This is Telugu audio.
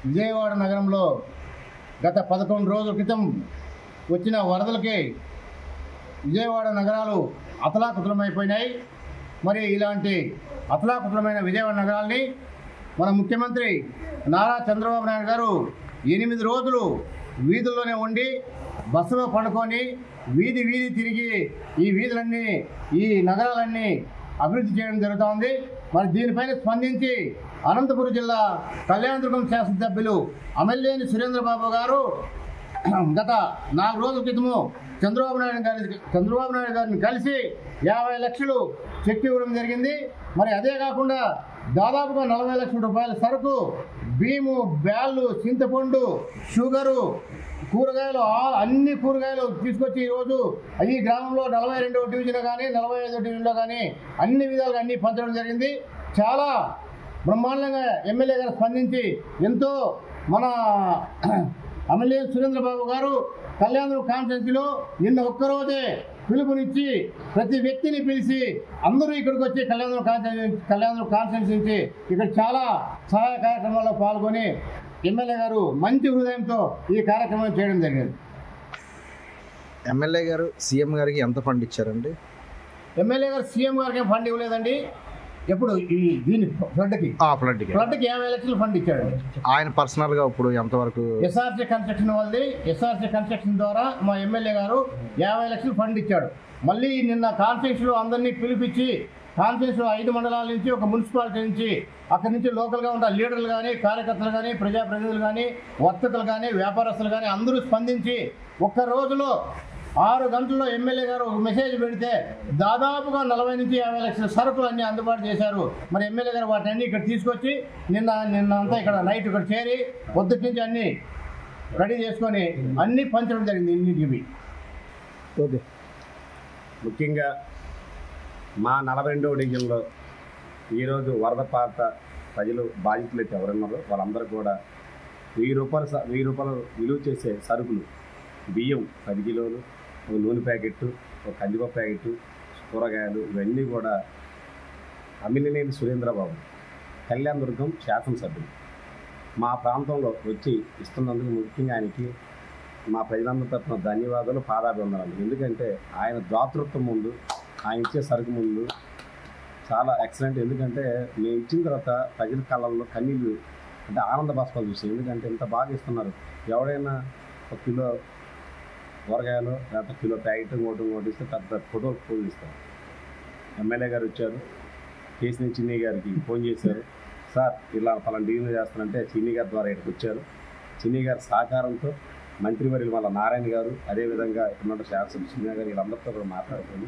విజయవాడ నగరంలో గత 11 రోజుల క్రితం వచ్చిన వరదలకి విజయవాడ నగరాలు అతలాకుతలమైపోయినాయి. మరి ఇలాంటి అతలాకుతలమైన విజయవాడ నగరాల్ని మన ముఖ్యమంత్రి నారా చంద్రబాబు నాయుడు గారు 8 రోజులు వీధుల్లోనే ఉండి బస్సులో పడుకొని వీధి తిరిగి ఈ నగరాలన్నీ అభివృద్ధి చేయడం జరుగుతోంది. మరి దీనిపైన స్పందించి అనంతపురం జిల్లా కళ్యాణదుర్గం శాసనసభ్యులు అమల్లేని సురేంద్రబాబు గారు గత 4 రోజుల క్రితము చంద్రబాబు నాయుడు గారిని కలిసి 50 లక్షలు చెక్ ఇవ్వడం జరిగింది. మరి అదే కాకుండా దాదాపుగా 40 లక్షల రూపాయల సరుకు, బియ్యము, బ్యాళ్ళు, చింతపండు, షుగరు, కూరగాయలు, అన్ని కూరగాయలు తీసుకొచ్చి ఈరోజు ఈ గ్రామంలో 42వ డివిజన్లో కానీ 45వ డివిజన్లో కానీ అన్ని విధాలుగా అన్నీ పంచడం జరిగింది. చాలా బ్రహ్మాండంగా ఎమ్మెల్యే గారు స్పందించి ఎంతో మన అమలే సురేంద్రబాబు గారు కళ్యాణదుర్గం కాన్స్టిట్యున్సీలో నిన్న ఒక్కరోజే పిలుపునిచ్చి ప్రతి వ్యక్తిని పిలిచి అందరూ ఇక్కడికి వచ్చి కళ్యాణదుర్గం కాన్స్టిట్యున్సీ నుంచి ఇక్కడ చాలా సహాయ కార్యక్రమాల్లో పాల్గొని ఎమ్మెల్యే గారు మంచి హృదయంతో ఈ కార్యక్రమం చేయడం జరిగింది. ఎమ్మెల్యే గారు సీఎం గారికి ఎంత ఫండ్ ఇచ్చారండి? ఎమ్మెల్యే గారు సీఎం గారికి ఫండ్ ఇవ్వలేదండి. ఎప్పుడు దీని ఫ్లడ్కి 50 లక్షలు ఫండ్ ఇచ్చాడండి. ఆయన పర్సనల్గా ఇప్పుడు ఎంతవరకు? ఎస్ఆర్సీ కన్స్ట్రక్షన్ వాళ్ళది, ఎస్ఆర్సీ కన్స్ట్రక్షన్ ద్వారా మా ఎమ్మెల్యే గారు 50 లక్షలు ఫండ్ ఇచ్చాడు. మళ్ళీ నిన్న కాన్ఫరెన్స్లో అందరినీ పిలిపించి కాన్ఫరెన్స్లో 5 మండలాల నుంచి, ఒక మున్సిపాలిటీ నుంచి, అక్కడి నుంచి లోకల్గా ఉన్న లీడర్లు కానీ, కార్యకర్తలు కానీ, ప్రజాప్రతినిధులు కానీ, వర్తకులు కానీ, వ్యాపారస్తులు కానీ అందరూ స్పందించి ఒక్క రోజులో 6 గంటల్లో ఎమ్మెల్యే గారు ఒక మెసేజ్ పెడితే దాదాపుగా 40 నుంచి 50 లక్షల సరుకులు అన్నీ అందుబాటు చేశారు. మరి ఎమ్మెల్యే గారు వాటిని ఇక్కడ తీసుకొచ్చి నిన్న అంతా ఇక్కడ నైట్ ఇక్కడ చేరి పొద్దుటి నుంచి అన్నీ రెడీ చేసుకొని అన్నీ పంచడం జరిగింది ఇన్నిటివి. ఓకే. ముఖ్యంగా మా 42వ డివిజన్లో ఈరోజు వరద పాత ప్రజలు బాధితులు అయితే ఎవరున్నారో వాళ్ళందరూ కూడా 1000 రూపాయలు విలువ చేసే సరుకులు, బియ్యం 10 కిలోలు, ఒక నూనె ప్యాకెట్టు, ఒక కందిపప్పు ప్యాకెట్టు, కూరగాయలు ఇవన్నీ కూడా అమిలినేని సురేంద్రబాబు కళ్యాణదుర్గం శాసనసభ్యులు మా ప్రాంతంలో వచ్చి ఇస్తున్నందుకు ముఖ్యంగా ఆయనకి మా ప్రజలందరి తరఫున ధన్యవాదాలు, పాదాభివందనాలు. ఎందుకంటే ఆయన దాతృత్వం ముందు, ఆయన ఇచ్చే సరుకు ముందు చాలా ఎక్సలెంట్. ఎందుకంటే మేము ఇచ్చిన తర్వాత ప్రజల కళ్ళల్లో కన్నీళ్ళు అంటే ఆనంద బాష్పాలు చూసాం. ఎందుకంటే ఇంత బాగా ఇస్తున్నారు. ఎవడైనా 1 కిలో కూరగాయలు లేకపోతే కిలో ప్యాకెట్ ఇంకోటి ఇస్తే పెద్ద ఫోటో ఇస్తారు. ఎమ్మెల్యే గారు వచ్చారు, కేసీని చిన్ని గారికి ఫోన్ చేశారు. సార్ ఇలా పలానా డీల్ చేస్తానంటే చిన్ని గారి ద్వారా ఇక్కడికి వచ్చారు. చిన్ని గారి సహకారంతో మంత్రివర్యులు మళ్ళీ నారాయణ గారు, అదేవిధంగా ఇక్కడ శాసనసభ్యులు చిన్ని గారు వీళ్ళందరితో కూడా మాట్లాడుతుంది.